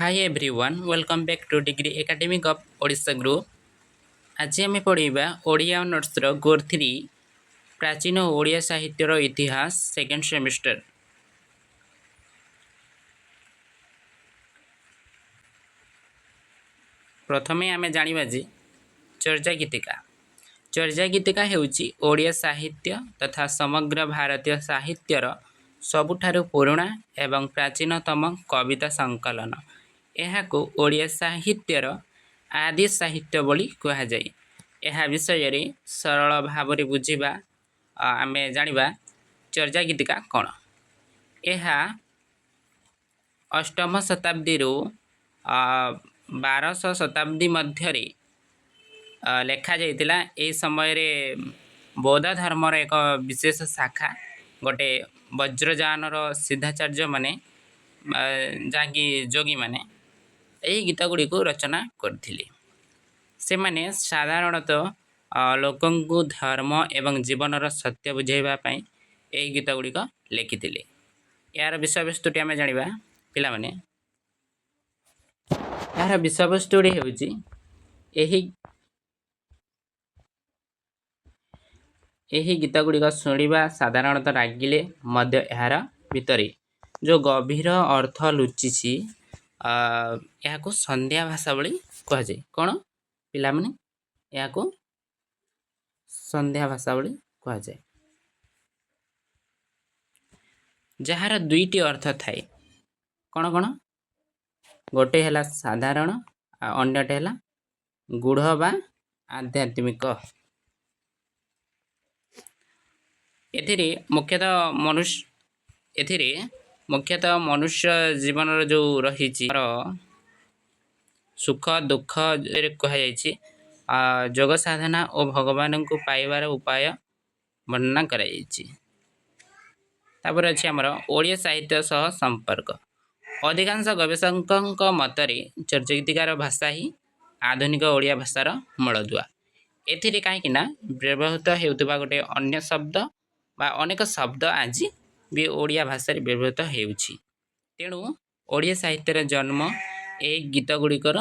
Hi everyone, welcome back to Degree Academic of Odisha Group. ଆଜି ଆମେ ପଢ଼ିବା ଓଡ଼ିଆ ଅନର୍ସର ଗୋର୍ 3 ପ୍ରାଚୀନ ଓଡ଼ିଆ ସାହିତ୍ୟର ଇତିହାସ ସେକେଣ୍ଡ ସେମିଷ୍ଟର। ପ୍ରଥମେ ଆମେ ଜାଣିବା ଯେ ଚର୍ଯା ଗୀତିକା। ଚର୍ଯା ଗୀତିକା ହେଉଛି ଓଡ଼ିଆ ସାହିତ୍ୟ ତଥା ସମଗ୍ର ଭାରତୀୟ ସାହିତ୍ୟର ସବୁଠାରୁ ପୁରୁଣା ଏବଂ ପ୍ରାଚୀନତମ କବିତା ସଂକଳନ। ଏହାକୁ ଓଡ଼ିଆ ସାହିତ୍ୟର ଆଦି ସାହିତ୍ୟ ବୋଲି କୁହାଯାଏ। ଏହା ବିଷୟରେ ସରଳ ଭାବରେ ବୁଝିବା ଆମେ ଜାଣିବା ଚର୍ଯା ଗୀତିକା କ'ଣ। ଏହା ଅଷ୍ଟମ ଶତାବ୍ଦୀରୁ 12ଶହ ଶତାବ୍ଦୀ ମଧ୍ୟରେ ଲେଖାଯାଇଥିଲା। ଏହି ସମୟରେ ବୌଦ୍ଧ ଧର୍ମର ଏକ ବିଶେଷ ଶାଖା ଗୋଟେ ବଜ୍ରଯାନର ସିଦ୍ଧାଚାର୍ଯ୍ୟମାନେ ଯାହାକି ଯୋଗୀମାନେ ଏହି ଗୀତ ଗୁଡ଼ିକୁ ରଚନା କରିଥିଲେ। ସେମାନେ ସାଧାରଣତଃ ଲୋକଙ୍କୁ ଧର୍ମ ଏବଂ ଜୀବନର ସତ୍ୟ ବୁଝାଇବା ପାଇଁ ଏହି ଗୀତ ଗୁଡ଼ିକ ଲେଖିଥିଲେ। ଏହାର ବିଷୟବସ୍ତୁଟି ଆମେ ଜାଣିବା ପିଲାମାନେ। ଏହାର ବିଷୟବସ୍ତୁଟି ହେଉଛି ଏହି ଗୀତ ଗୁଡ଼ିକ ଶୁଣିବା ସାଧାରଣତଃ ରାଗିଲେ ମଧ୍ୟ ଏହାର ଭିତରେ ଯେଉଁ ଗଭୀର ଅର୍ଥ ଲୁଚିଛି ଏହାକୁ ସନ୍ଧ୍ୟା ଭାଷା ବୋଲି କୁହାଯାଏ। କ'ଣ ପିଲାମାନେ? ଏହାକୁ ସନ୍ଧ୍ୟା ଭାଷା ବୋଲି କୁହାଯାଏ, ଯାହାର ଦୁଇଟି ଅର୍ଥ ଥାଏ। କ'ଣ କ'ଣ? ଗୋଟେ ହେଲା ସାଧାରଣ ଆଉ ଅନ୍ୟଟି ହେଲା ଗୂଢ଼ ବା ଆଧ୍ୟାତ୍ମିକ। ଏଥିରେ ମୁଖ୍ୟତଃ ମନୁଷ୍ୟ ଜୀବନର ଯେଉଁ ରହିଛି ସୁଖ ଦୁଃଖରେ କୁହାଯାଇଛି। ଯୋଗ ସାଧନା ଓ ଭଗବାନଙ୍କୁ ପାଇବାର ଉପାୟ ବର୍ଣ୍ଣନା କରାଯାଇଛି। ତାପରେ ଅଛି ଆମର ଓଡ଼ିଆ ସାହିତ୍ୟ ସହ ସମ୍ପର୍କ। ଅଧିକାଂଶ ଗବେଷକଙ୍କ ମତରେ ଚର୍ଯା ଗୀତିକାର ଭାଷା ହିଁ ଆଧୁନିକ ଓଡ଼ିଆ ଭାଷାର ମୂଳଦୁଆ। ଏଥିରେ କାହିଁକି ନା ବ୍ୟବହୃତ ହେଉଥିବା ଗୋଟେ ଅନ୍ୟ ଶବ୍ଦ ବା ଅନେକ ଶବ୍ଦ ଆଜି ବି ଓଡ଼ିଆ ଭାଷାରେ ବ୍ୟବହୃତ ହେଉଛି। ତେଣୁ ଓଡ଼ିଆ ସାହିତ୍ୟର ଜନ୍ମ ଏହି ଗୀତ ଗୁଡ଼ିକର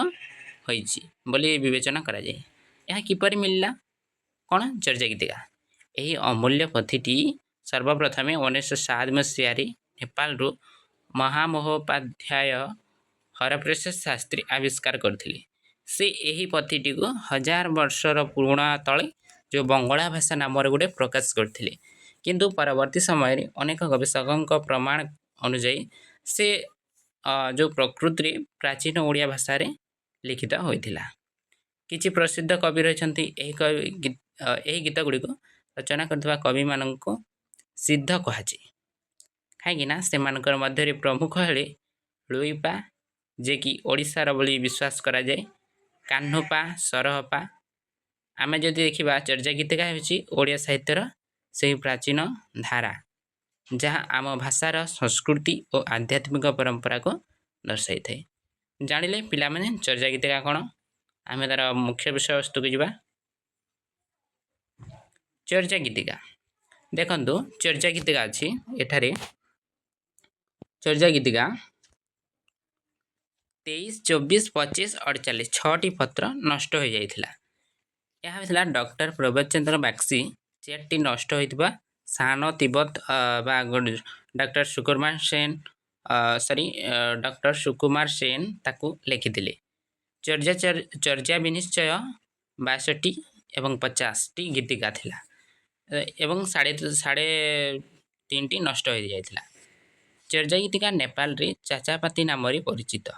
ହୋଇଛି ବୋଲି ବିବେଚନା କରାଯାଏ। ଏହା କିପରି ମିଳିଲା? କ'ଣ? ଚର୍ଯା ଗୀତିକା। ଏହି ଅମୂଲ୍ୟ ପୋଥିଟି ସର୍ବପ୍ରଥମେ 1907 ମସିହାରେ ନେପାଳରୁ ମହାମହୋପାଧ୍ୟାୟ ହରପ୍ରସାଦ ଶାସ୍ତ୍ରୀ ଆବିଷ୍କାର କରିଥିଲେ। ସେ ଏହି ପୋଥିଟିକୁ 1000 ବର୍ଷର ପୁରୁଣା ତଳେ ଯେଉଁ ବଙ୍ଗଳା ଭାଷା ନାମରେ ଗୋଟେ ପ୍ରକାଶ କରିଥିଲେ। କିନ୍ତୁ ପରବର୍ତ୍ତୀ ସମୟରେ ଅନେକ ଗବେଷକଙ୍କ ପ୍ରମାଣ ଅନୁଯାୟୀ ସେ ଯେଉଁ ପ୍ରକୃତିରେ ପ୍ରାଚୀନ ଓଡ଼ିଆ ଭାଷାରେ ଲିଖିତ ହୋଇଥିଲା। କିଛି ପ୍ରସିଦ୍ଧ କବି ରହିଛନ୍ତି। ଏହି ଗୀତ ଗୁଡ଼ିକୁ ରଚନା କରିଥିବା କବିମାନଙ୍କୁ ସିଦ୍ଧ କୁହାଯାଏ। କାହିଁକିନା ସେମାନଙ୍କର ମଧ୍ୟରେ ପ୍ରମୁଖ ହେଲେ ଲୁଇପା, ଯିଏକି ଓଡ଼ିଶାର ବୋଲି ବିଶ୍ୱାସ କରାଯାଏ, କାହ୍ନୁପା, ସରହପା। ଆମେ ଯଦି ଦେଖିବା ଚର୍ଯା ଗୀତିକା ହେଉଛି ଓଡ଼ିଆ ସାହିତ୍ୟର ସେହି ପ୍ରାଚୀନ ଧାରା ଯାହା ଆମ ଭାଷାର ସଂସ୍କୃତି ଓ ଆଧ୍ୟାତ୍ମିକ ପରମ୍ପରାକୁ ଦର୍ଶାଇଥାଏ। ଜାଣିଲେ ପିଲାମାନେ ଚର୍ଯା ଗୀତିକା କ'ଣ? ଆମେ ତାର ମୁଖ୍ୟ ବିଷୟବସ୍ତୁକୁ ଯିବା। ଚର୍ଯା ଗୀତିକା ଦେଖନ୍ତୁ, ଚର୍ଯା ଗୀତିକା ଅଛି। ଏଠାରେ ଚର୍ଯା ଗୀତିକା 23, 24, 25, 48 6ଟି ପତ୍ର ନଷ୍ଟ ହୋଇଯାଇଥିଲା। ଏହା ହୋଇଥିଲା ଡକ୍ଟର ପ୍ରବଚନ୍ଦ୍ର ବାଗ୍ଚୀ। 4ଟି ନଷ୍ଟ ହୋଇଥିବା ସାନ ତିବ୍ବତ ବା ଡକ୍ଟର ସୁକୁମାର ସେନ ତାକୁ ଲେଖିଥିଲେ। ଚର୍ଯା ବିନିଶ୍ଚୟ 62ଟି ଏବଂ 50ଟି ଗୀତିକା ଥିଲା ଏବଂ 3.5ଟି ନଷ୍ଟ ହୋଇଯାଇଥିଲା। ଚର୍ଯା ଗୀତିକା ନେପାଳରେ ଚାଚାପାତି ନାମରେ ପରିଚିତ।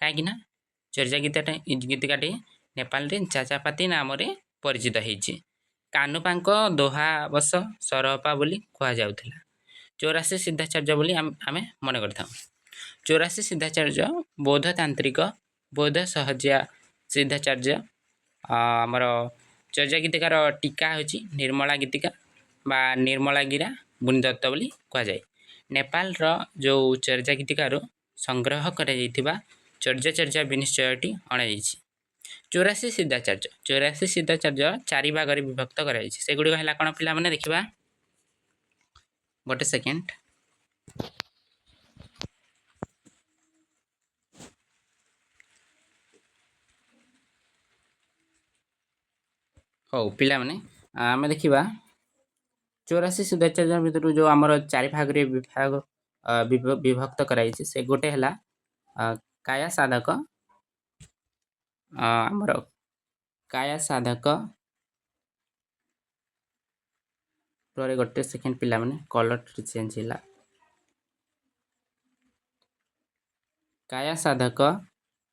କାହିଁକିନା ଚର୍ଯା ଗୀତିକାଟି ନେପାଳରେ ଚାଚାପାତି ନାମରେ ପରିଚିତ ହେଇଛି। କାହ୍ନୁପାଙ୍କ ଦୋହାବଶ ସରହପା ବୋଲି କୁହାଯାଉଥିଲା। 84 ସିଦ୍ଧାଚାର୍ଯ୍ୟ ବୋଲି ଆମେ ମନେ କରିଥାଉ। 84 ସିଦ୍ଧାଚାର୍ଯ୍ୟ ବୌଦ୍ଧ ତାନ୍ତ୍ରିକ, ବୌଦ୍ଧ ସହଜିଆ ସିଦ୍ଧାଚାର୍ଯ୍ୟ। ଆମର ଚର୍ଯା ଗୀତିକାର ଟୀକା ହେଉଛି ନିର୍ମଳା ଗୀତିକା ବା ନିର୍ମଳାଗିରା ବୁନିଦତ୍ତ ବୋଲି କୁହାଯାଏ। ନେପାଳର ଯେଉଁ ଚର୍ଯା ଗୀତିକାରୁ ସଂଗ୍ରହ କରାଯାଇଥିବା ଚର୍ଯା ବିନିଶ୍ଚୟଟି ଅଣାଯାଇଛି। 84 ସିଦ୍ଧାଚାର୍ଯ୍ୟ 4 ଭାଗରେ ବିଭକ୍ତ କରାଯାଇଛି। ସେଗୁଡ଼ିକ ହେଲା କ'ଣ ପିଲାମାନେ? ଦେଖିବା ଗୋଟେ ସେକେଣ୍ଡ। ହଉ ପିଲାମାନେ ଆମେ ଦେଖିବା 84 ସିଦ୍ଧାଚାର୍ଯ୍ୟ ଭିତରୁ ଯେଉଁ ଆମର 4 ଭାଗରେ ବିଭକ୍ତ କରାଯାଇଛି ସେ ଗୋଟେ ହେଲା କାୟା ସାଧକ ଆମର କାୟା ସାଧକ ପରେ ଗୋଟେ ସେକେଣ୍ଡ ପିଲାମାନେ କଲର୍ ଚେଞ୍ଜ ହେଲା କାୟା ସାଧକ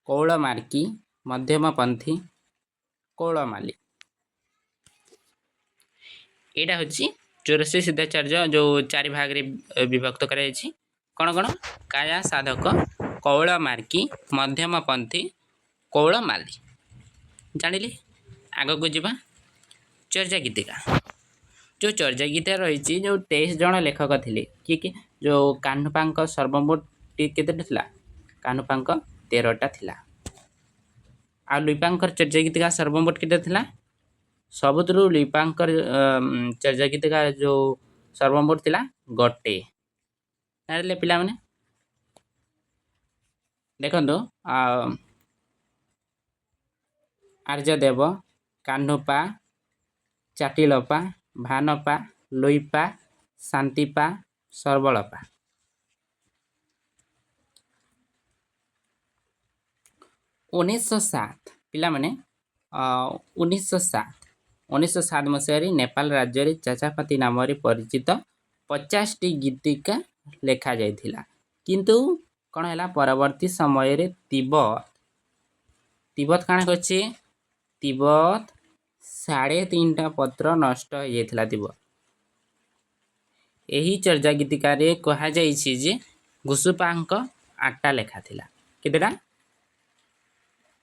କୌଳମାର୍କି ମଧ୍ୟମପନ୍ଥୀ କୌଳମାଲି ଏଇଟା ହେଉଛି 84 ସିଦ୍ଧାଚାର୍ଯ୍ୟ ଯେଉଁ 4 ଭାଗରେ ବିଭକ୍ତ କରାଯାଇଛି କ'ଣ କ'ଣ କାୟା ସାଧକ କୌଳମାର୍କି ମଧ୍ୟମପନ୍ଥୀ କୌଳମାଲି ଜାଣିଲେ ଆଗକୁ ଯିବା ଚର୍ଯା ଗୀତିକା ଯେଉଁ ଚର୍ଯା ଗୀତା ରହିଛି ଯେଉଁ 23 ଜଣ ଲେଖକ ଥିଲେ କିଏ ଯେଉଁ କାହ୍ନୁପାଙ୍କ ସର୍ବମୋଟ କେତେଟା ଥିଲା କାହ୍ନୁପାଙ୍କ 13ଟା ଥିଲା ଆଉ ଲୁଇପାଙ୍କର ଚର୍ଯା ଗୀତିକା ସର୍ବମୋଟ କେତେ ଥିଲା ସବୁଥିରୁ ଲୁଇପାଙ୍କର ଚର୍ଯା ଗୀତିକା ଯେଉଁ ସର୍ବମୋଟ ଥିଲା ଗୋଟେ ଜାଣିଲେ ପିଲାମାନେ ଦେଖନ୍ତୁ ଆର୍ଯ୍ୟଦେବ କାହ୍ନୁପା ଚାଟିଲପା ଭାନପା ଲୁଇପା ଶାନ୍ତିପା ସର୍ବଳପା 1907 ପିଲାମାନେ 1907 ମସିହାରେ ନେପାଳ ରାଜ୍ୟରେ ଚାଚାପାତି ନାମରେ ପରିଚିତ 50ଟି ଗୀତିକା ଲେଖାଯାଇଥିଲା କିନ୍ତୁ କ'ଣ ହେଲା ପରବର୍ତ୍ତୀ ସମୟରେ ତିବ୍ବତ କାଣା କରିଛି ତିବ୍ବତ 3.5ଟା ପତ୍ର ନଷ୍ଟ ହୋଇଯାଇଥିଲା ତିବ୍ବତ ଏହି ଚର୍ଯା ଗୀତିକାରେ କୁହାଯାଇଛି ଯେ ଘୁଷୁପାଙ୍କ 8ଟା ଲେଖା ଥିଲା କେତେଟା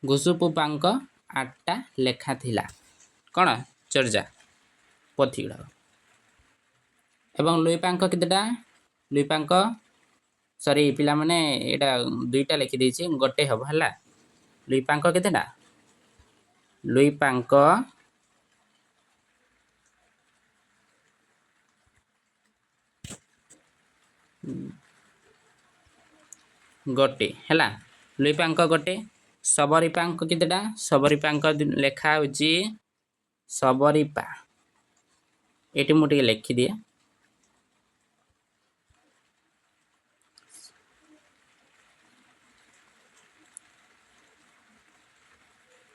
ଘୁଷୁପୁପାଙ୍କ 8ଟା ଲେଖା ଥିଲା କ'ଣ ଚର୍ଯା ପୋଥି ଗୁଡ଼ାକ ଏବଂ ଲୁଇପାଙ୍କ କେତେଟା ଲୁଇପାଙ୍କ ସରି ପିଲାମାନେ ଏଇଟା 2ଟା ଲେଖିଦେଇଛି ଗୋଟେ ହେବ ହେଲା ଲୁଇପାଙ୍କ କେତେଟା ଲୁଇପାଙ୍କ ଗୋଟେ ହେଲା ଲୁଇପାଙ୍କ ଗୋଟେ ସବରୀପାଙ୍କ କେତେଟା ସବରୀପାଙ୍କ ଲେଖା ହେଉଛି ସବରୀପା ଏଠି ମୁଁ ଟିକେ ଲେଖିଦିଏ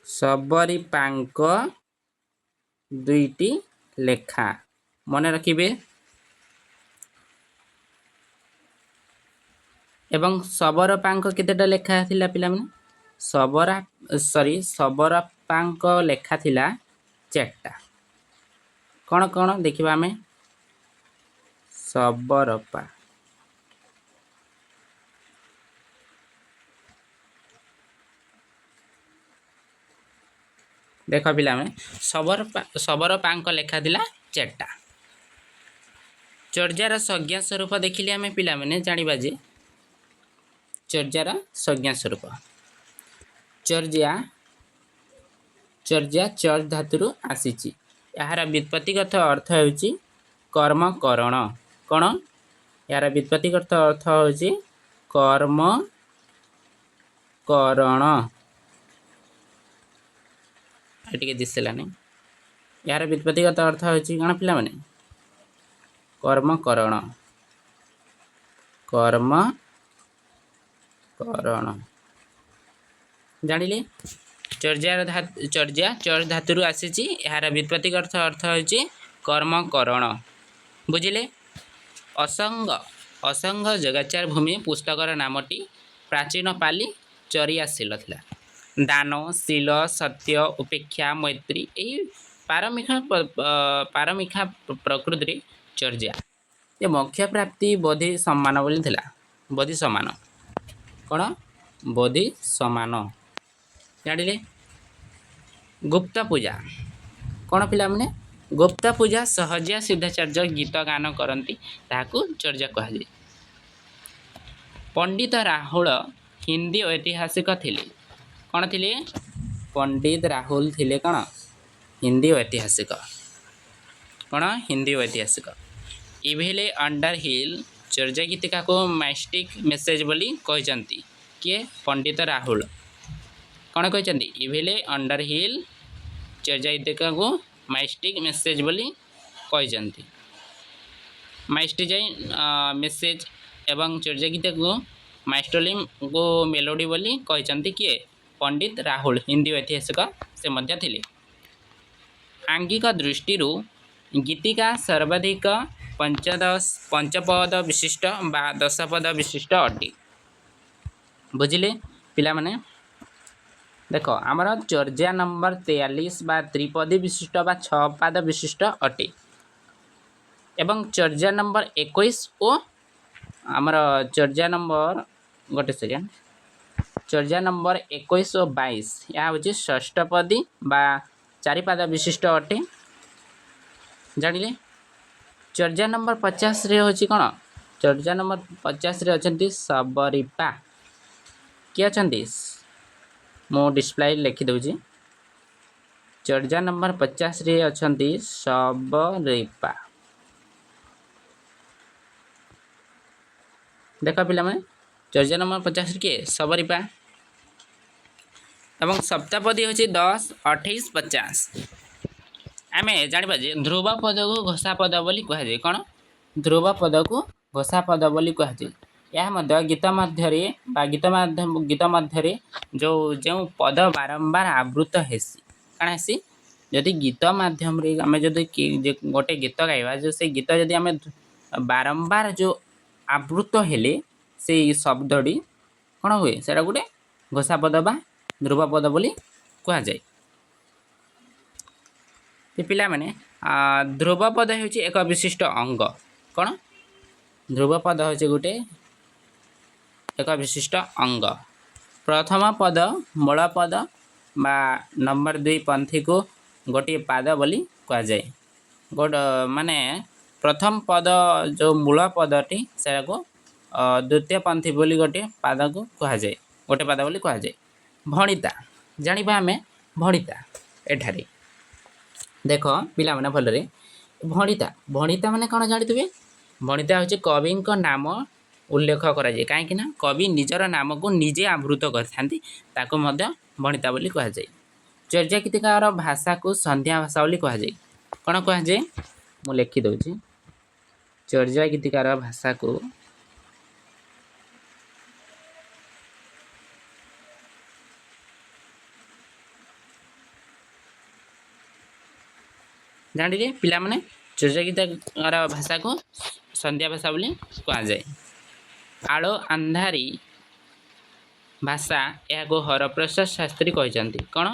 ସବରୀପାଙ୍କ 2ଟି ଲେଖା ମନେ ରଖିବେ ଏବଂ ସବରପାଙ୍କ କେତେଟା ଲେଖା ଥିଲା ପିଲାମାନେ ସବରପାଙ୍କ ଲେଖା ଥିଲା 4ଟା କ'ଣ କ'ଣ ଦେଖିବା ଆମେ ସବରପା ଦେଖ ପିଲାମାନେ ସବରପାଙ୍କ ଲେଖା ଥିଲା 4ଟା ଚର୍ଯାର ସଂଜ୍ଞା ସ୍ୱରୂପ ଦେଖିଲେ ଆମେ ପିଲାମାନେ ଜାଣିବା ଯେ ଚର୍ଯାର ସଂଜ୍ଞା ସ୍ୱରୂପ ଚର୍ଯା ଚର୍ ଧାତୁରୁ ଆସିଛି ଏହାର ବ୍ୟୁତ୍ପତ୍ତିଗତ ଅର୍ଥ ହେଉଛି କର୍ମକରଣ କ'ଣ ଏହାର ବ୍ୟୁତ୍ପତ୍ତିଗତ ଅର୍ଥ ହେଉଛି କର୍ମକରଣ ଟିକେ ଦିଶିଲାନି ଏହାର ବ୍ୟୁତ୍ପତ୍ତିଗତ ଅର୍ଥ ହେଉଛି କ'ଣ ପିଲାମାନେ କର୍ମକରଣ ଜାଣିଲେ ଚର୍ଯା ଚର୍ ଧାତୁରୁ ଆସିଛି ଏହାର ବ୍ୟୁତ୍ପତ୍ତିଗତ ଅର୍ଥ ହେଉଛି କର୍ମକରଣ ବୁଝିଲେ ଅସଙ୍ଗ ଯୋଗାଚାର ଭୂମି ପୁସ୍ତକର ନାମଟି ପ୍ରାଚୀନ ପାଲି ଚରିଆଶୀଳ ଥିଲା ଦାନ ଶୀଳ ସତ୍ୟ ଉପେକ୍ଷା ମୈତ୍ରୀ ଏହି ପାରମିଖା ପ୍ରକୃତିରେ ଚର୍ଯା ଏ ମୋକ୍ଷ ପ୍ରାପ୍ତି ବୋଧି ସମାନ ବୋଲି ଥିଲା ବୋଧି ସମାନ କ'ଣ ବୋଧି ସମାନ ଜାଣିଲେ ଗୁପ୍ତ ପୂଜା କ'ଣ ପିଲାମାନେ ଗୁପ୍ତ ପୂଜା ସହଜିଆ ସିଦ୍ଧାଚାର୍ଯ୍ୟ ଗୀତ ଗାନ କରନ୍ତି ତାହାକୁ ଚର୍ଯା କୁହାଯାଏ ପଣ୍ଡିତ ରାହୁଳ ହିନ୍ଦୀ ଐତିହାସିକ ଥିଲେ କ'ଣ ଥିଲେ ପଣ୍ଡିତ ରାହୁଲ ଥିଲେ କ'ଣ ହିନ୍ଦୀ ଐତିହାସିକ କ'ଣ ହିନ୍ଦୀ ଐତିହାସିକ ଇଭେଲେ ଅଣ୍ଡର ହିଲ୍ ଚର୍ଯା ଗୀତିକାକୁ ମାଇଷ୍ଟିକ୍ ମେସେଜ୍ ବୋଲି କହିଛନ୍ତି କିଏ ପଣ୍ଡିତ ରାହୁଳ କ'ଣ କହିଛନ୍ତି ଇଭେଲେ ଅଣ୍ଡର ହିଲ୍ ଚର୍ଯା ଗୀତିକାକୁ ମାଇଷ୍ଟିକ୍ ମେସେଜ ବୋଲି କହିଛନ୍ତି। ମାଇଷ୍ଟିଜାଇ ମେସେଜ ଏବଂ ଚର୍ଯ୍ୟା ଗୀତକୁ ମାଇଷ୍ଟୋଲିମ୍କୁ ମେଲୋଡି ବୋଲି କହିଛନ୍ତି କିଏ? ପଣ୍ଡିତ ରାହୁଲ, ହିନ୍ଦୀ ଐତିହାସିକ ସେ ମଧ୍ୟ ଥିଲେ। ଆଙ୍ଗିକ ଦୃଷ୍ଟିରୁ ଗୀତିକା ସର୍ବାଧିକ ପଞ୍ଚପଦ ବିଶିଷ୍ଟ ବା ଦଶପଦ ବିଶିଷ୍ଟ ଅଟେ। ବୁଝିଲେ ପିଲାମାନେ? ଦେଖ ଆମର ଚର୍ଯ୍ୟା ନମ୍ବର 43 ବା ତ୍ରିପଦୀ ବିଶିଷ୍ଟ ବା 6 ପାଦ ବିଶିଷ୍ଟ ଅଟେ ଏବଂ ଚର୍ଯ୍ୟା ନମ୍ବର 21 ଓ ଆମର ଚର୍ଯ୍ୟା ନମ୍ବର ଗୋଟେ ସେକେଣ୍ଡ ଚର୍ଯ୍ୟା ନମ୍ବର 21 ଓ 22 ଏହା ହେଉଛି ଷଷ୍ଠପଦୀ ବା 4 ପାଦ ବିଶିଷ୍ଟ ଅଟେ। ଜାଣିଲେ? ଚର୍ଯ୍ୟା ନମ୍ବର 50ରେ ହେଉଛି କ'ଣ? ଚର୍ଯ୍ୟା ନମ୍ବର 50ରେ ଅଛନ୍ତି ଶବରୀପା। କିଏ ଅଛନ୍ତି? ମୁଁ ଡିସପ୍ଲେ ଲେଖିଦେଉଛି। ଚର୍ଯ୍ୟା ନମ୍ବର 50ରେ ଅଛନ୍ତି ଶବରୀପା। ଦେଖ ପିଲାମାନେ, ଚର୍ଯ୍ୟା ନମ୍ବର 50ରେ କିଏ? ଶବରୀପା। ଏବଂ ସପ୍ତାପଦୀ ହେଉଛି 10, 28, 50। ଆମେ ଜାଣିବା ଯେ ଧ୍ରୁବ ପଦକୁ ଘୋଷା ପଦ ବୋଲି କୁହାଯାଏ। କ'ଣ? ଧ୍ରୁବ ପଦକୁ ଘୋଷା ପଦ ବୋଲି କୁହାଯାଏ। ଏହା ମଧ୍ୟ ଗୀତ ମଧ୍ୟରେ ଯେଉଁ ପଦ ବାରମ୍ବାର ଆବୃତ ହେସି କାଣା ହେସି? ଯଦି ଗୀତ ମାଧ୍ୟମରେ ଆମେ ଯଦି ଗୋଟେ ଗୀତ ଗାଇବା, ସେ ଗୀତ ଯଦି ଆମେ ବାରମ୍ବାର ଯେଉଁ ଆବୃତ ହେଲେ ସେଇ ଶବ୍ଦଟି କ'ଣ ହୁଏ? ସେଇଟା ଗୋଟେ ଘୋଷା ପଦ ବା ଧ୍ରୁବ ପଦ ବୋଲି କୁହାଯାଏ। ପିଲାମାନେ, ଧ୍ରୁବ ପଦ ହେଉଛି ଏକ ବିଶିଷ୍ଟ ଅଙ୍ଗ। କ'ଣ? ଧ୍ରୁବ ପଦ ହେଉଛି ଗୋଟେ ଏକ ବିଶିଷ୍ଟ ଅଙ୍ଗ। ପ୍ରଥମ ପଦ ମୂଳ ପଦ ବା ନମ୍ବର 2 ପନ୍ଥୀକୁ ଗୋଟିଏ ପାଦ ବୋଲି କୁହାଯାଏ। ମାନେ ପ୍ରଥମ ପଦ ଯେଉଁ ମୂଳ ପଦଟି ସେଟାକୁ ଦ୍ୱିତୀୟ ପନ୍ଥୀ ବୋଲି ଗୋଟିଏ ପାଦକୁ କୁହାଯାଏ, ଗୋଟେ ପାଦ ବୋଲି କୁହାଯାଏ। ଭଣିତା ଜାଣିବା ଆମେ ଭଣିତା ଏଠାରେ ଦେଖ ପିଲାମାନେ ଭଲରେ ଭଣିତା ମାନେ କ'ଣ ଜାଣିଥିବେ? ଭଣିତା ହେଉଛି କବିଙ୍କ ନାମ ଉଲ୍ଲେଖ କରାଯାଏ। କାହିଁକି ନା କବି ନିଜର ନାମକୁ ନିଜେ ଆବୃତ କରିଥାନ୍ତି, ତାକୁ ମଧ୍ୟ ଭଣିତା ବୋଲି କୁହାଯାଏ। ଚର୍ଯ୍ୟା ଗୀତିକାର ଭାଷାକୁ ସନ୍ଧ୍ୟା ଭାଷା ବୋଲି କୁହାଯାଏ। କ'ଣ କୁହାଯାଏ? ମୁଁ ଲେଖିଦେଉଛି। ଚର୍ଯ୍ୟା ଗୀତିକାର ଭାଷାକୁ ଜାଣିଲେ ପିଲାମାନେ, ଚର୍ଯ୍ୟା ଗୀତିକାର ଭାଷାକୁ ସନ୍ଧ୍ୟା ଭାଷା ବୋଲି କୁହାଯାଏ। ଆଳୋ ଅନ୍ଧାରୀ ଭାଷା ଏହାକୁ ହରପ୍ରସାଦ ଶାସ୍ତ୍ରୀ କହିଛନ୍ତି। କ'ଣ?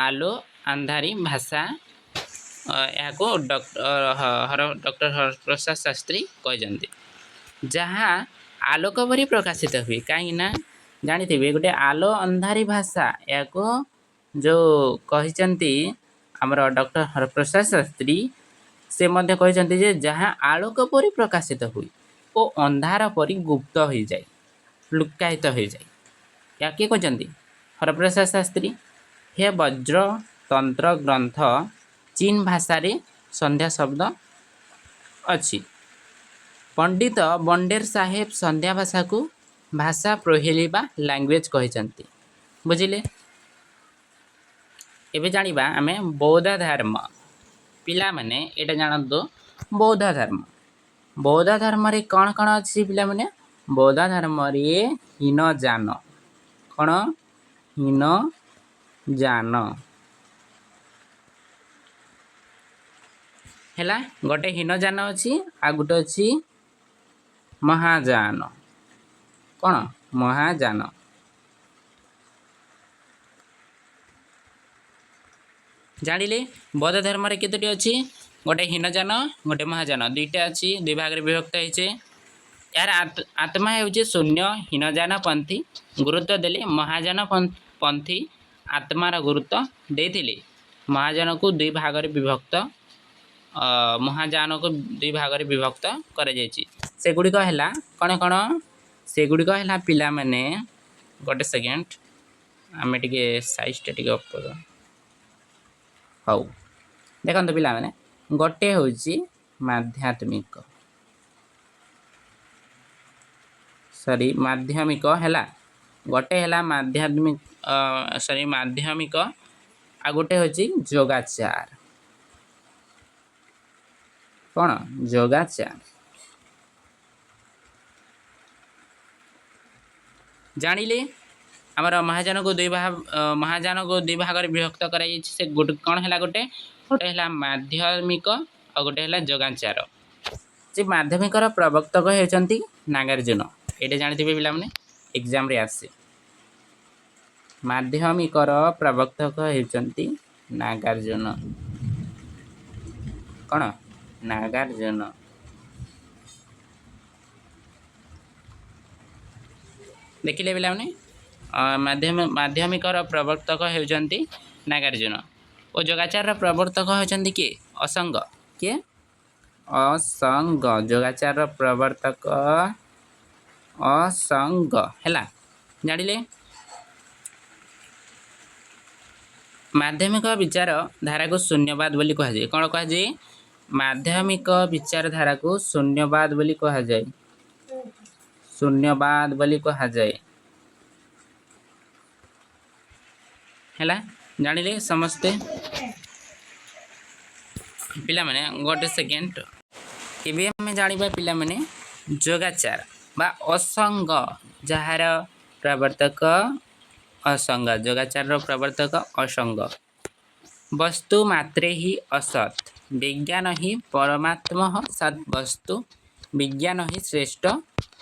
ଆଲୋ ଅନ୍ଧାରୀ ଭାଷା ଏହାକୁ ଡକ୍ଟର ହରପ୍ରସାଦ ଶାସ୍ତ୍ରୀ କହିଛନ୍ତି, ଯାହା ଆଲୋକ ପରି ପ୍ରକାଶିତ ହୁଏ। କାହିଁକିନା ଜାଣିଥିବେ ଗୋଟେ ଆଲୋ ଅନ୍ଧାରୀ ଭାଷା ଏହାକୁ ଯେଉଁ କହିଛନ୍ତି ଆମର ଡକ୍ଟର ହରପ୍ରସାଦ ଶାସ୍ତ୍ରୀ, ସେ ମଧ୍ୟ କହିଛନ୍ତି ଯେ ଯାହା ଆଲୋକ ପରି ପ୍ରକାଶିତ ହୁଏ ଓ ଅନ୍ଧାର ପରି ଗୁପ୍ତ ହୋଇଯାଏ, ଲୁକ୍କାୟିତ ହୋଇଯାଏ। ଏହା କିଏ କହିଛନ୍ତି? ହରପ୍ରସାଦ ଶାସ୍ତ୍ରୀ। ହେ ବଜ୍ର ତନ୍ତ୍ର ଗ୍ରନ୍ଥ ଚୀନ ଭାଷାରେ ସନ୍ଧ୍ୟା ଶବ୍ଦ ଅଛି। ପଣ୍ଡିତ ବଣ୍ଡେର ସାହେବ ସନ୍ଧ୍ୟା ଭାଷାକୁ ଭାଷା ପ୍ରୋହିଲି ବା ଲାଙ୍ଗୁଏଜ କହିଛନ୍ତି। ବୁଝିଲେ? ଏବେ ଜାଣିବା ଆମେ ବୌଦ୍ଧ ଧର୍ମ। ପିଲାମାନେ ଏଇଟା ଜାଣନ୍ତୁ, ବୌଦ୍ଧ ଧର୍ମ। ବୌଦ୍ଧ ଧର୍ମରେ କ'ଣ କ'ଣ ଅଛି ପିଲାମାନେ? ବୌଦ୍ଧ ଧର୍ମରେ ହୀନଯାନ। କ'ଣ? ହୀନଯାନ ହେଲା ଗୋଟେ ହୀନଯାନ ଅଛି, ଆଉ ଗୋଟେ ଅଛି ମହାଯାନ। କ'ଣ? ମହାଯାନ। ଜାଣିଲେ ବୌଦ୍ଧ ଧର୍ମରେ କେତୋଟି ଅଛି? ଗୋଟେ ହୀନଯାନ, ଗୋଟେ ମହାଯାନ, ଦୁଇଟା ଅଛି, ଦୁଇ ଭାଗରେ ବିଭକ୍ତ ହେଇছে। ଏହାର ଆତ୍ମା ହେଉଛି ଶୂନ୍ୟ। ହୀନଯାନ ପନ୍ଥୀ ଗୁରୁତ୍ୱ ଦେଲେ ମହାଯାନ ପନ୍ଥୀ ଆତ୍ମାର ଗୁରୁତ୍ୱ ଦେଇଥିଲେ। ମହାଯାନକୁ ଦୁଇ ଭାଗରେ ବିଭକ୍ତ କରାଯାଇଛି। ସେଗୁଡ଼ିକ ହେଲା କ'ଣ କ'ଣ? ସେଗୁଡ଼ିକ ହେଲା ପିଲାମାନେ, ଗୋଟେ ସେକେଣ୍ଡ ଆମେ ଟିକେ ସାଇଜ୍ଟା ଟିକେ ଅଫ୍ କରିବା। ହଉ ଦେଖନ୍ତୁ ପିଲାମାନେ, ଗୋଟେ ହେଉଛି ମାଧ୍ୟମିକ ହେଲା, ଗୋଟେ ହେଲା ମାଧ୍ୟମିକ, ଆଉ ଗୋଟେ ହେଉଛି ଯୋଗାଚାର। कौन जोगाचार जानिले आमर महायान को दुई भाग महायान को दुई भाग विभक्त कर कौन है गोटे गोटे है माध्यमिक और गोटे है जोगाचार जे माध्यमिक प्रवर्तक होती नागार्जुन ये जानते पे एग्जाम रे आसे माध्यमिक प्रवर्तक होती नागार्जुन कौन नागार्जुन देखिले पे माध्यमिक प्रवर्तक होती नागार्जुन और जोगाचार प्रवर्तक होती किए असंग किए असंग जोगाचार प्रवर्तक असंग है जानिले माध्यमिक विचार धारा को शून्यवाद बोली कहा जाए कौन कहा जाए माध्यमिक विचार धारा को शून्यवाद बोली कहा जाए शून्यवाद बोली कहा जाए है जानिले समस्ते पिला माने गोटे सेकेंड एबे हमें जानिबा पिला माने जोगाचार बा असंग जहार प्रवर्तक असंग जोगाचार प्रवर्तक असंग वस्तु मात्रे ही असत विज्ञान ही परमात्मा सत वस्तु विज्ञान ही श्रेष्ठ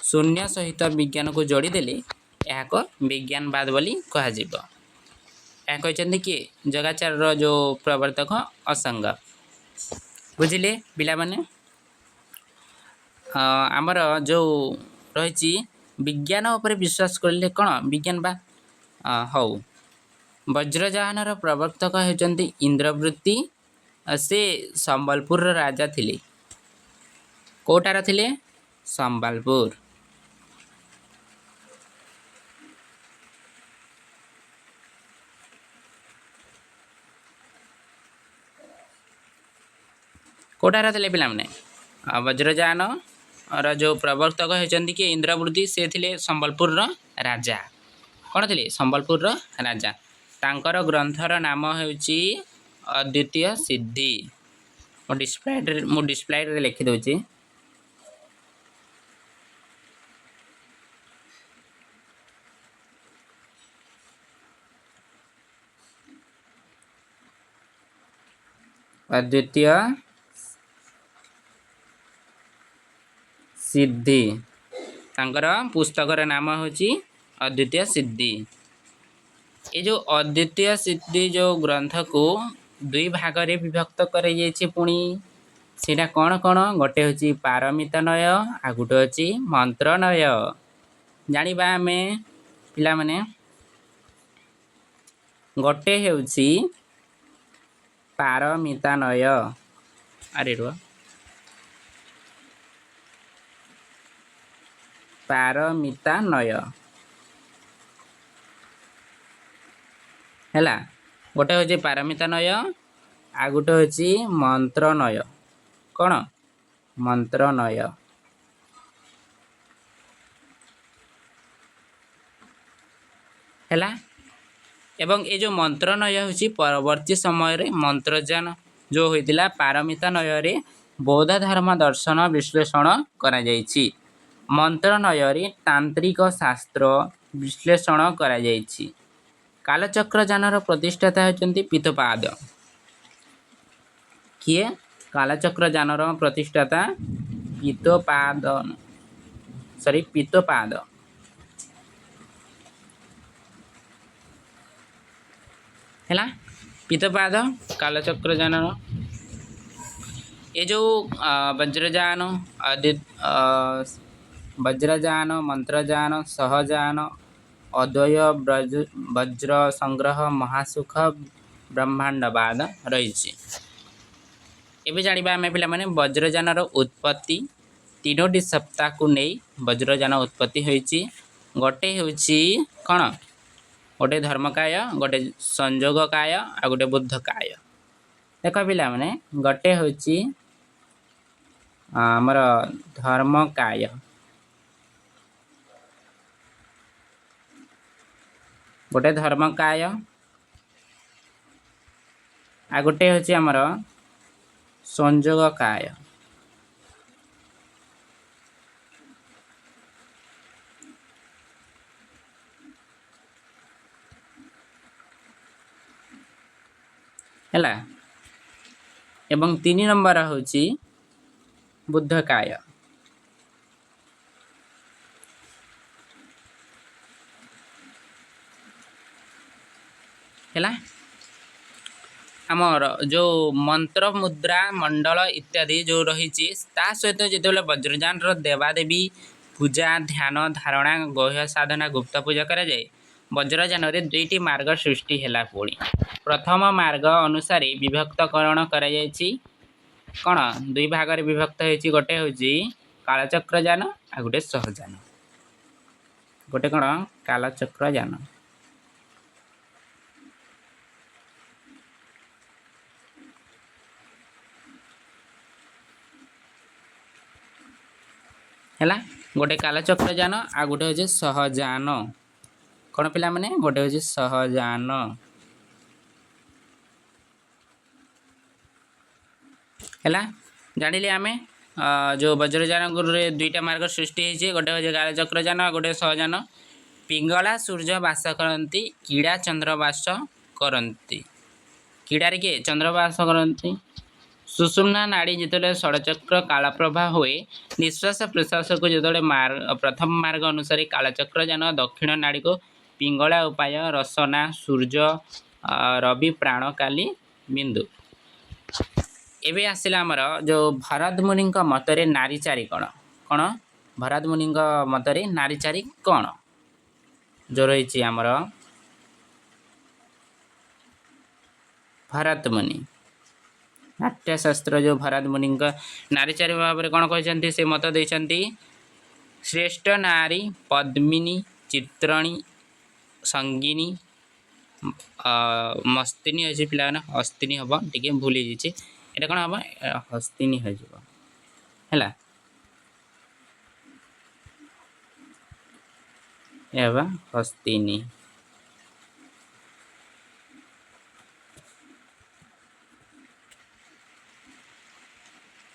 शून्य सहित विज्ञान को जोड़ीदेले यहाँ विज्ञानवाद बोली कह किए जोगाचार जो प्रवर्तक असंग बुझिले पिला माने आमर जो रही विज्ञान उपर विश्वास करले कौन विज्ञान बा हौ वज्रजान प्रवर्तक होती इंद्रवृत्ति से संबलपुर राजा थिले कोटार थिले संबलपुर कोटार थिले पिला माने वज्रजान जो प्रवर्तक होती कि इंद्रवृत्ति से थिले संबलपुर राजा कौन थे संबलपुर राजा तांकर ग्रंथर नाम होची अद्वितीय सिद्धि मु डिस्प्ले रे लिखि दउची अद्वितीय सिद्धि तांकर पुस्तकर नाम होची अद्वितीय सिद्धि ये जो अद्वितीय सिद्धि जो ग्रंथ को दुई भाग रे विभक्त करे जाइए पुणी सीटा कौन कौन गोटे हूँ पारमिता नय आ गोटे हूँ मंत्र नय जानिबा आमे पिला माने गोटे हूँ पारमिता नय अरे रुआ पारमिता नय है गोटे हूँ पारमिता नय आ गोटे हूँ मंत्र नय कौन मंत्र नय है एवं ये जो मंत्र नय हूँ परवर्ती समय रे मंत्रजान जो होता पारमिता नय रे बौद्ध धर्म दर्शन विश्लेषण करा जायछि मंत्र नय रे तांत्रिक शास्त्र विश्लेषण करा जायछि कालचक्र जानर प्रतिष्ठाता होती पितपाद किए कालचक्र जानर प्रतिष्ठाता पितपाद सॉरी पितपाद है पितपाद कालचक्र जानर ये जो वज्रजान वज्रजान मंत्रजान सहजान अद्वय वज्र संग्रह महासुख ब्रह्मांडवाद रही एवं जाना आम पे वज्रजान उत्पत्ति तीनोटी सप्ताह को नहीं वज्रजान उत्पत्ति होती गोटे हूँ कौन गोटे धर्मकाय गोटे संयोगकाय आ गोटे बुद्धकाय देख पिला माने गोटे हूँ आमर धर्मकाय गोटे धर्मकाय आ गोटे हूँ आमर संयोगकाय ହେଲା। ଏବଂ 3 ନମ୍ବର ହେଉଛି ବୁଦ୍ଧକାୟ। ହେଲା। ଆମର ଯେଉଁ ମନ୍ତ୍ର ମୁଦ୍ରା ମଣ୍ଡଳ ଇତ୍ୟାଦି ଯେଉଁ ରହିଛି ତା ସହିତ ଯେତେବେଳେ ବଜ୍ରଯାନର ଦେବାଦେବୀ ପୂଜା ଧ୍ୟାନ ଧାରଣା ଗହ୍ୟ ସାଧନା ଗୁପ୍ତ ପୂଜା କରାଯାଏ ବଜ୍ରଯାନରେ 2ଟି ମାର୍ଗ ସୃଷ୍ଟି ହେଲା। ପୁଣି ପ୍ରଥମ ମାର୍ଗ ଅନୁସାରେ ବିଭକ୍ତକରଣ କରାଯାଇଛି। କ'ଣ 2 ଭାଗରେ ବିଭକ୍ତ ହେଇଛି। ଗୋଟେ ହେଉଛି କାଳଚକ୍ରଯାନ ଆଉ ଗୋଟେ ସହଯାନ। ଗୋଟେ କ'ଣ କାଳଚକ୍ରଯାନ। ହେଲା। ଗୋଟେ କାଳଚକ୍ରଯାନ ଆଉ ଗୋଟେ ହେଉଛି ସହଯାନ। କ'ଣ ପିଲାମାନେ ଗୋଟେ ହେଉଛି ସହଯାନ। ହେଲା। ଜାଣିଲେ ଆମେ ଯେଉଁ ବଜ୍ରଯାନରେ 2ଟା ମାର୍ଗ ସୃଷ୍ଟି ହେଇଛି। ଗୋଟେ ହେଉଛି କାଳଚକ୍ରଯାନ ଆଉ ଗୋଟେ ସହଯାନ। ପିଙ୍ଗଳା ସୂର୍ଯ୍ୟ ବାସ କରନ୍ତି କିଡ଼ା ଚନ୍ଦ୍ର ବାସ କରନ୍ତି। କିଡ଼ାରେ କିଏ ଚନ୍ଦ୍ର ବାସ କରନ୍ତି। ସୁଷୁମ୍ନା ନାଡ଼ି ଯେତେବେଳେ ଷଡ଼ଚକ୍ର କାଳପ୍ରଭା ହୁଏ ନିଶ୍ୱାସ ପ୍ରଶ୍ୱାସକୁ ଯେତେବେଳେ ପ୍ରଥମ ମାର୍ଗ ଅନୁସାରେ କାଳଚକ୍ରଯାନ ଦକ୍ଷିଣ ନାଡ଼ିକୁ ପିଙ୍ଗଳା ଉପାୟ ରସନା ସୂର୍ଯ୍ୟ ରବି ପ୍ରାଣକାଲି ବିନ୍ଦୁ। ଏବେ ଆସିଲା ଆମର ଯେଉଁ ଭରତ ମୁନିଙ୍କ ମତରେ ନାରୀଚାରି କ'ଣ। କ'ଣ ଭରତ ମୁନିଙ୍କ ମତରେ ନାରୀଚାରି କ'ଣ ଯେଉଁ ରହିଛି ଆମର ଭରତ ମୁନି ନାଟ୍ୟଶାସ୍ତ୍ର ଯେଉଁ ଭରତ ମୁନିଙ୍କ ନାରୀଚାରି ଭାବରେ କ'ଣ କହିଛନ୍ତି ସେ ମତ ଦେଇଛନ୍ତି। ଶ୍ରେଷ୍ଠ ନାରୀ ପଦ୍ମିନୀ ଚିତ୍ରଣୀ ସଙ୍ଗିନୀ ମସ୍ତିନୀ ଅଛି ପିଲାମାନେ ହସ୍ତିନୀ ହେବ ଟିକେ ଭୁଲ ହେଇଯାଇଛି। ଏଇଟା କ'ଣ ହେବ ହସ୍ତିନୀ ହୋଇଯିବ। ହେଲା। ଏହା ହସ୍ତିନୀ।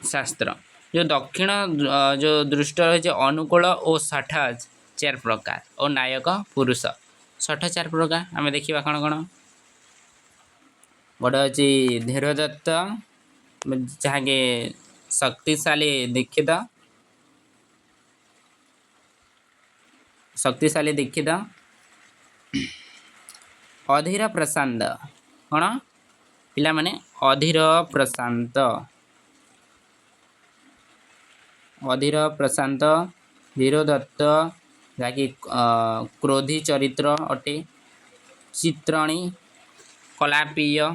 ଶାସ୍ତ୍ର ଯେଉଁ ଦକ୍ଷିଣ ଯେଉଁ ଦୃଷ୍ଟ ରହିଛି ଅନୁକୂଳ ଓ ଷଠ 4 ପ୍ରକାର ଓ ନାୟକ ପୁରୁଷ ଷଠ 4 ପ୍ରକାର। ଆମେ ଦେଖିବା କ'ଣ କ'ଣ। ଗୋଟେ ଅଛି ଧୀରଦତ୍ତ ଯାହାକି ଶକ୍ତିଶାଳୀ ଦୀକ୍ଷିତ ଅଧୀର ପ୍ରଶାନ୍ତ। କ'ଣ ପିଲାମାନେ ଅଧୀର ପ୍ରଶାନ୍ତ ଧୀରଦତ୍ତ ଯାହାକି କ୍ରୋଧୀ ଚରିତ୍ର ଅଟେ। ଚିତ୍ରଣୀ କଲାପୀୟ।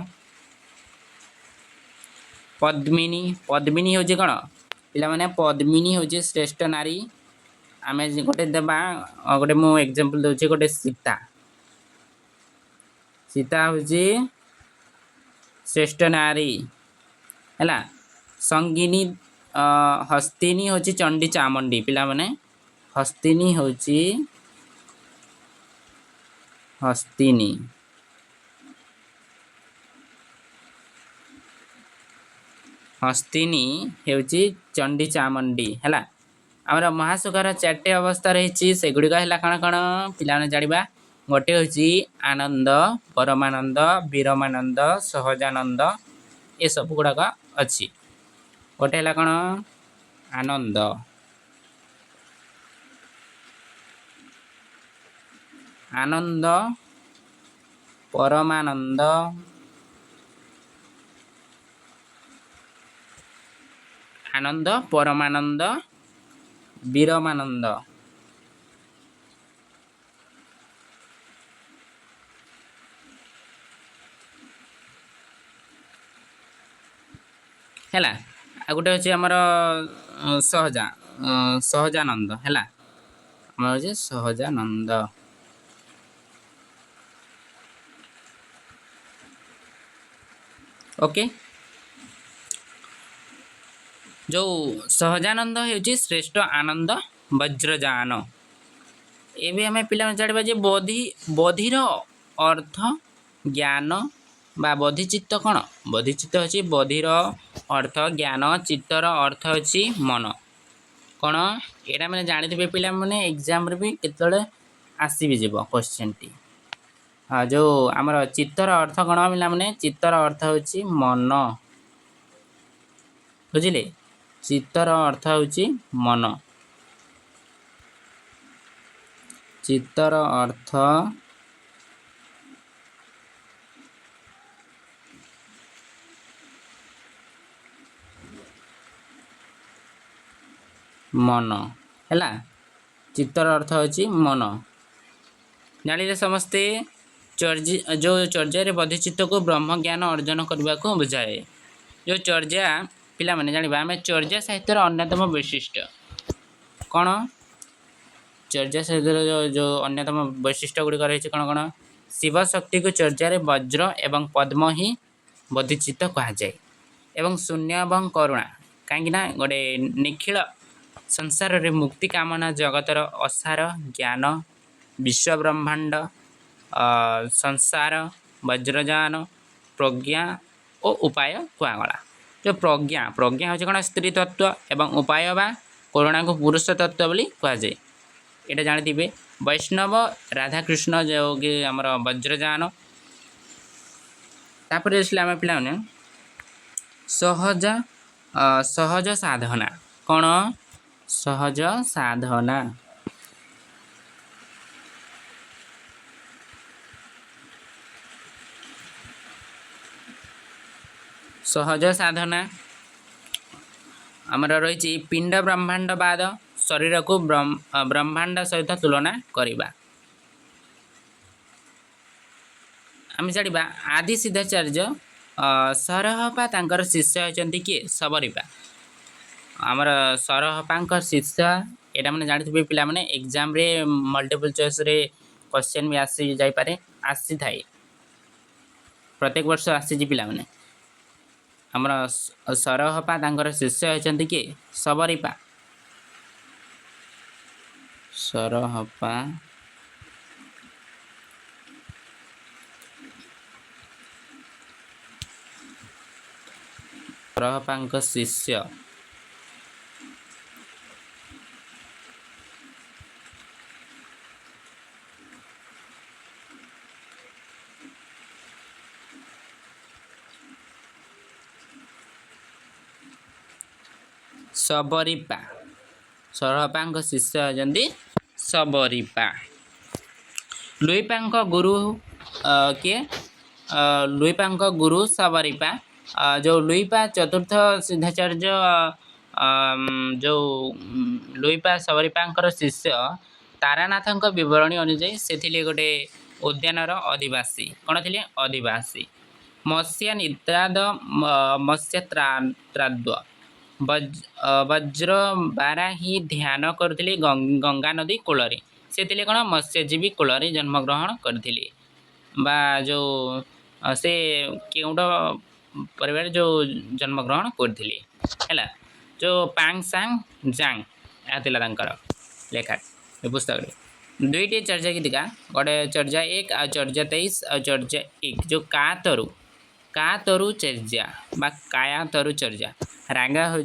ପଦ୍ମିନୀ ହେଉଛି କ'ଣ ପିଲାମାନେ ପଦ୍ମିନୀ ହେଉଛି ଶ୍ରେଷ୍ଠ ନାରୀ। ଆମେ ଗୋଟେ ଦେବା ଗୋଟେ ମୁଁ ଏକ୍ଜାମ୍ପଲ୍ ଦେଉଛି ଗୋଟେ ସୀତା ହେଉଛି ଶ୍ରେଷ୍ଠ ନାରୀ। ହେଲା। ସଙ୍ଗିନୀ ହସ୍ତିନୀ ହେଉଛି ଚଣ୍ଡୀ ଚାମୁଣ୍ଡୀ। ପିଲାମାନେ ହସ୍ତିନୀ ହେଉଛି ଚଣ୍ଡୀ ଚାମୁଣ୍ଡୀ। ହେଲା। ଆମର ମହାସୁଖର 4ଟି ଅବସ୍ଥା ରହିଛି ସେଗୁଡ଼ିକ ହେଲା କ'ଣ କ'ଣ ପିଲାମାନେ ଜାଣିବା। ଗୋଟେ ହେଉଛି ଆନନ୍ଦ ପରମାନନ୍ଦ ବିରମାନନ୍ଦ ସହଜାନନ୍ଦ ଏସବୁ ଗୁଡ଼ାକ ଅଛି। ଗୋଟେ ହେଲା କ'ଣ ଆନନ୍ଦ ପରମାନନ୍ଦ ବିରମାନନ୍ଦ। ହେଲା। ଆଉ ଗୋଟେ ହେଉଛି ଆମର ସହଜାନନ୍ଦ। ହେଲା। ଆମର ହେଉଛି ସହଜାନନ୍ଦ। ଓକେ। ଯେଉଁ ସହଜାନନ୍ଦ ହେଉଛି ଶ୍ରେଷ୍ଠ ଆନନ୍ଦ ବଜ୍ରଯାନ। ଏବେ ଆମେ ପିଲାମାନେ ଜାଣିବା ଯେ ବୋଧିର ଅର୍ଥ ଜ୍ଞାନ ବା ବୋଧିଚିତ୍ତ କ'ଣ। ବୋଧିଚିତ୍ତ ହେଉଛି ବୋଧିର ଅର୍ଥ ଜ୍ଞାନ ଚିତ୍ତର ଅର୍ଥ ହେଉଛି ମନ। କ'ଣ ଏଇଟା ମାନେ ଜାଣିଥିବେ ପିଲାମାନେ ଏକ୍ଜାମ୍ରେ ବି କେତେବେଳେ ଆସିବି ଯିବ କ୍ୱେଶ୍ଚିନ୍ଟି। जो आमर चित्तर अर्थ कौन मिला मैंने चित्तर अर्थ हूँ मन बुझिले चित्तर अर्थ हूँ मन चित्तर अर्थ मन है चित्तर अर्थ हूँ मन जानिले समस्ते जो चर्या बधिचित्त को ब्रह्म ज्ञान अर्जन करने को बुझाए जो चर्या पिला माने जानिबा आमे चर्या साहित्यर अन्यतम वैशिष्ट्य कौन चर्या साहित्यर जो अन्यतम वैशिष्ट्य गुड़िक रही कौन कौन शिव शक्ति को चर्या वज्र एवं पद्म ही बधिचित्त कह जाए एवं शून्य एवं करुणा कहीं गोटे निखिल संसार रे मुक्ति कामना जगतर असार ज्ञान विश्व ब्रह्मांड संसार वज्रजान प्रज्ञा और उपाय कुआगला जो प्रज्ञा प्रज्ञा हूँ कौन स्त्री तत्व एवं उपाय बा करुणा को पुरुष तत्व बोली कहुए यहाँ जानी वैष्णव राधाकृष्ण जो कि आमर वज्रजान तापर आम पे सहज सहज साधना कौन सहज साधना सहज साधना आमर रही पिंड ब्रह्मांडवाद शरीर को ब्रह्मांड सहित तुलना करवा आम जाना आदि सिद्धाचार्य सरहपा तांकर शिष्य होती किए सबरीपा आमर सरहपा शिष्य यहाँ मैंने जानी पिला माने एग्जाम रे मल्टीपल चॉइस रे क्वेश्चन भी आसी जापे आसी थाए प्रत्येक वर्ष आसी पिला माने आमर सरहपा तांकर शिष्य होती किए सबरीपा सरहपा सरहपा शिष्य सबरीपा सरहपा शिष्य होती सबरीपा लुईपा गुरु किए लुईपा गुरु सबरीपा जो लुईपा चतुर्थ सिद्धाचार्य जो लुईपा सबरीपा शिष्य तारानाथ बरणी अनुजाई से गोटे उद्यानर अधिवासी कौन थे अधिवासी मत्स्य निद्राद मत्स्य त्राद्व वज्र बारा ही ध्यान करथिले गंगा नदी कूल से कौन मत्स्यजीवी कूल जन्मग्रहण करते बा जो से केउट परिवार जो जन्मग्रहण करते है जो पांग सांग जांग यार लेखा पुस्तक दुईटी चर्चा गीतिका गोटे चर्चा 1 आ चर्चा 23 आ चर्चा 1 जो कातरु चर्या बा काया तरु चर्या रागा हूँ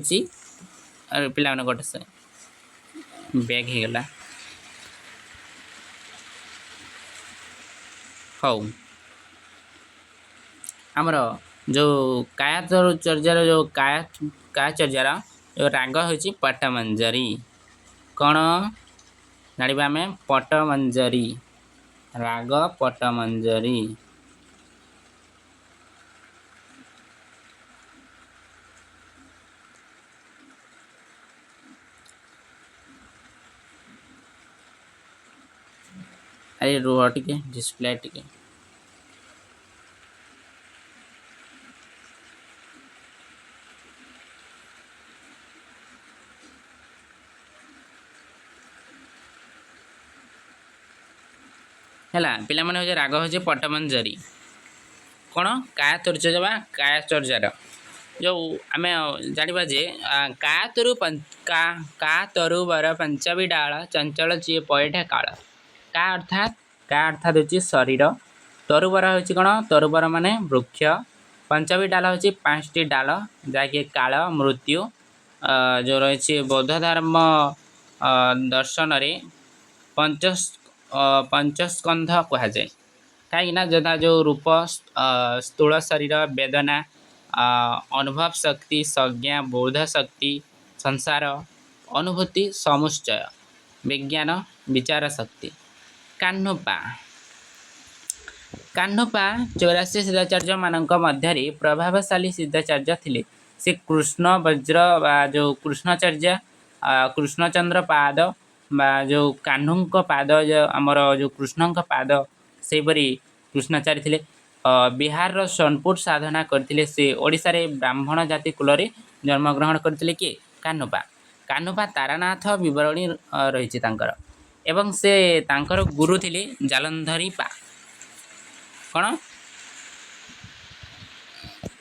पिला गोटे से बैग होगला हौ आमर जो काया तरु चर्यार जो काया चर्यार जो राग हूँ पट्टमंजरी कौन जाना आम पट्टमंजरी राग पट्टमंजरी अरे रुह टिके डिस्प्ले टिके है पिला माने हो राग हो पट्टमंजरी कौन काया तर्जर बा काया चर्जार जो आम जाना जे का तरु बर पंचाबी डाल चंचल ची पयठा काल का अर्थात हूँ शरीर तरुबर हूँ कौन तरुबर माने वृक्ष पंचाबी डाल हूँ 5टी डाल जहाँकि काल मृत्यु जो रही बौद्ध धर्म दर्शन रे पंचस्कंध कहुए कहीं जदा जो रूप स्थूल शरीर वेदना अनुभव शक्ति संज्ञा बोध शक्ति संसार अनुभूति समुच्चय विज्ञान विचार शक्ति। काह्नपा काह्नपा 84 सिद्धाचार्य मानक मध्य प्रभावशाली सिद्धाचार्य थिले। से कृष्ण वज्र बा जो कृष्णाचार्य कृष्णचंद्र पाद बा जो काह्नूक पाद जो आमर जो कृष्ण पाद सेपरी कृष्णाचार्य थिले। बिहार सोनपुर साधना करथिले। से ओडिशा रे ब्राह्मण जाति कुल जन्मग्रहण करथिले कि काह्नपा। काह्नपा तारानाथ विवरणी रही एवं से तांकर गुरु थिले जालंधरी पा कौन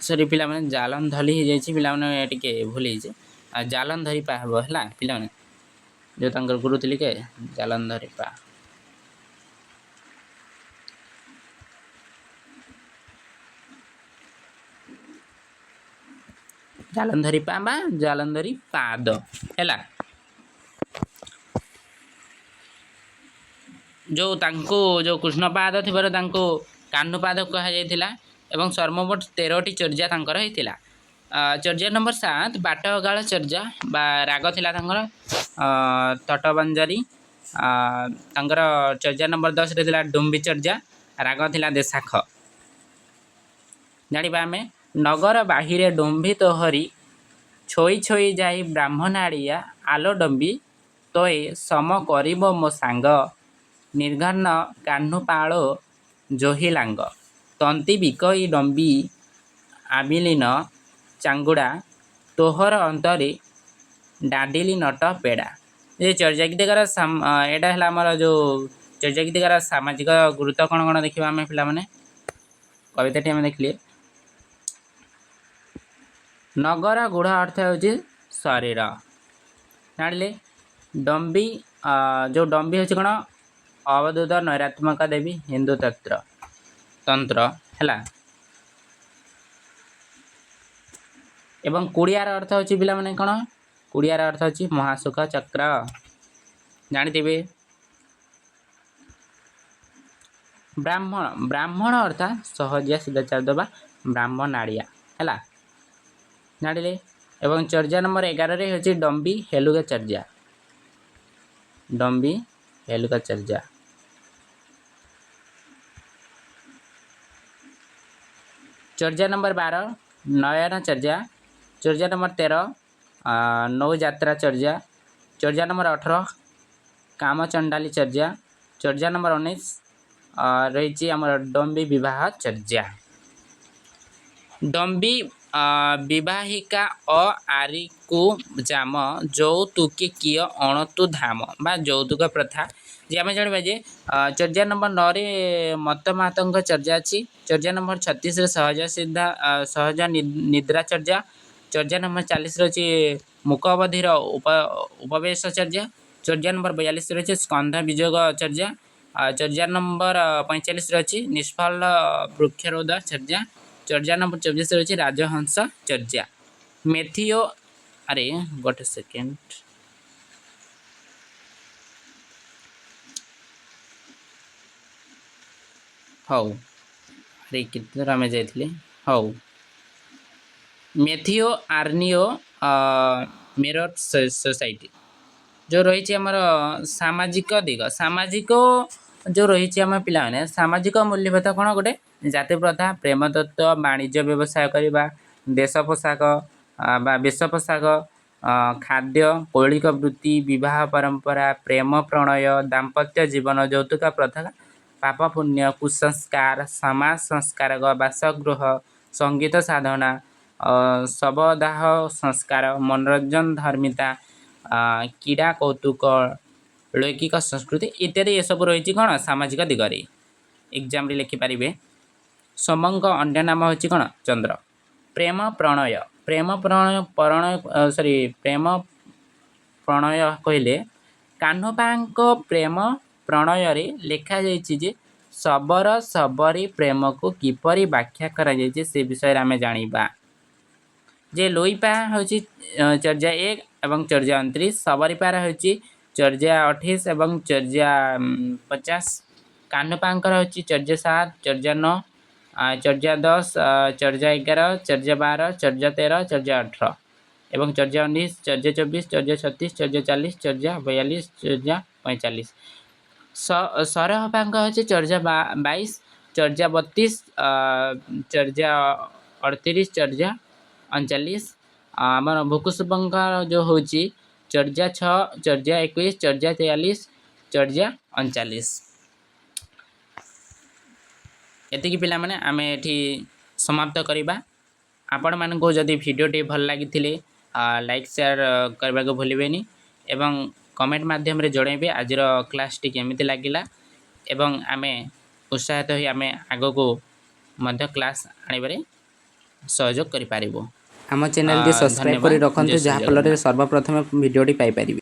सरी पिला माने जालंधरी हो जाइए पिला माने टिके भूल जाइए जालंधरी पा हे है पिला माने जो तांकर गुरु थिले के जालंधरी पा। जालंधरी पा बा जालंधरी पाद हैला जो तांको जो कृष्ण पाद थिबार तांको काह्नपाद कहा जायथिला एवं सर्वमोट 13टी चर्या तांकर हेतिला। चर्या नंबर 7 बाटगाळ चर्या बा राग थिला तांकर तटबंजारी। तांकर चर्या नंबर 10 रे थिला डुम्बी चर्या राग थिला देशाख। जानिबा आमे नगर बाहिरे डुम्बी तोहरी छोई छोई जाई ब्राह्मणाड़िया आलो डम्बी तोए सम करिब मो सांग निर्घन काह्नुपाଳ जोहिलांग तंती बिकई डम्बी आबिलीन चांगुड़ा तोहर अंतरे डाडिली नट पेड़ा। ये चर्या गीतिकार एटा है आमर जो चर्या गीतिकार सामाजिक गुरुत्व कौन कौन देखा आम पे कविताटी आम देखिए। नगर गुढ़ अर्थ हो शरीर जानिले। डम्बी जो डम्बी हूँ कौन अवधूत नैरात्मक देवी हिंदू तंत्र है। एवं कुड़ियार अर्थ होची पिला माने कौन कुड़ियार अर्थ होची महासुख चक्र जानिथिबे। ब्राह्मण ब्राह्मण अर्थात सहजिया सिद्धाचार्य बा ब्राह्मणाड़िया है जानिले। एवं चर्या नंबर 11 रे होची डम्बी हेलुगा चर्या डम्बी हेलुगा चर्या। चर्या नंबर 12 नयन चर्या। चर्या नंबर 13 नौ यात्रा चर्या। चर्या नंबर 18 कामचंडाली चर्या। चर्या नंबर 19 रही आमर डम्बी विवाह चर्या। डम्बी विवाहिका आरिकु जाम जौतुकी किय अणतु धाम बा जौतुक प्रथा जे आम जाना जे। चर्या नंबर 9 रे मतमातंग चर्या अच्छी। चर्या नंबर 36 रे सहज निद्रा चर्या। चर्या नंबर 40 रही मुक अवधिर उपवेश चर्या। चर्या नंबर 42 रही स्कंध विजोग चर्या। चर्या नंबर 45 रही निष्फल वृक्षरोध चर्या। चर्या नंबर 24 रही राजहंस चर्या। मेथियो अरे गोटे सेकेंड हौ अरे कितने आम जाइए हौ मेथियो आर्नियो मेरठ सोसाइटी जो रही आमर सामाजिक दिग सामाजिक जो रही आम पे सामाजिक मूल्यबोध कौन गोटे जाति प्रथा प्रेम तत्व वाणिज्य व्यवसाय करवा देश पोशाक बा वेश पोशाक खाद्य कौलिक वृत्ति विवाह परंपरा प्रेम प्रणय दाम्पत्य जीवन जौतुक प्रथा पाप पुण्य कुसंस्कार समाज संस्कार बासगृह संगीत साधना शवदाह संस्कार मनोरंजन धर्मिता क्रीड़ा कौतुक लौकिक संस्कृति इत्यादि ये सब रही कौन सामाजिक दिगरे एग्जाम लिखिपारे। सोमंक अन्य नाम होची कौन चंद्र। प्रेम प्रणय प्रेम प्रणय कहले काह्नपाଙ୍କ प्रेम प्रणय रे लिखा जाइछि जे शबर शबरी प्रेम को किपरि व्याख्या करा जाइछि से विषय आम जानिबा। जे लोईपा होची चर्या 1 एवं चर्या 29 सबरीपार होची चर्या 28 एवं चर्या 50 କାହ୍ନପାଙ୍କର ହେଉଛି ଚର୍ଯ୍ୟା 7, ଚର୍ଯ୍ୟା 9, ଚର୍ଯ୍ୟା 10, ଚର୍ଯ୍ୟା 11, ଚର୍ଯ୍ୟା 12, ଚର୍ଯ୍ୟା 13, ଚର୍ଯ୍ୟା 18 ଏବଂ ଚର୍ଯ୍ୟା 19, ଚର୍ଯ୍ୟା 24, ଚର୍ଯ୍ୟା 36, ଚର୍ଯ୍ୟା 40, ଚର୍ଯ୍ୟା 42, ଚର୍ଯ୍ୟା 45। ସରହପାଙ୍କ ହେଉଛି ଚର୍ଯ୍ୟା 22, ଚର୍ଯ୍ୟା 32, ଚର୍ଯ୍ୟା 38, ଚର୍ଯ୍ୟା 39। ଆମର ଭୁକୁସୁବଙ୍କ ଯେଉଁ ହେଉଛି ଚର୍ଯ୍ୟା 6, ଚର୍ଯ୍ୟା 21, ଚର୍ଯ୍ୟା 43, ଚର୍ଯ୍ୟା 39। ଏତିକି ପିଲାମାନେ ଆମେ ଏଠି ସମାପ୍ତ କରିବା। ଆପଣମାନଙ୍କୁ ଯଦି ଭିଡ଼ିଓଟି ଭଲ ଲାଗିଥିଲେ ଲାଇକ୍ ସେୟାର କରିବାକୁ ଭୁଲିବେନି ଏବଂ କମେଣ୍ଟ ମାଧ୍ୟମରେ ଜଣାଇବେ ଆଜିର କ୍ଲାସ୍ଟି କେମିତି ଲାଗିଲା ଏବଂ ଆମେ ଉତ୍ସାହିତ ହୋଇ ଆମେ ଆଗକୁ ମଧ୍ୟ କ୍ଲାସ୍ ଆଣିବାରେ ସହଯୋଗ କରିପାରିବୁ। ଆମ ଚ୍ୟାନେଲଟି ସବସ୍କ୍ରାଇବ୍ କରି ଧନ୍ୟବାଦ। ରଖନ୍ତୁ, ଜୟ ଶ୍ରୀ ଯାହାଫଳରେ ଜଗନ୍ନାଥ। ସର୍ବପ୍ରଥମେ ଭିଡ଼ିଓଟି ପାଇପାରିବେ।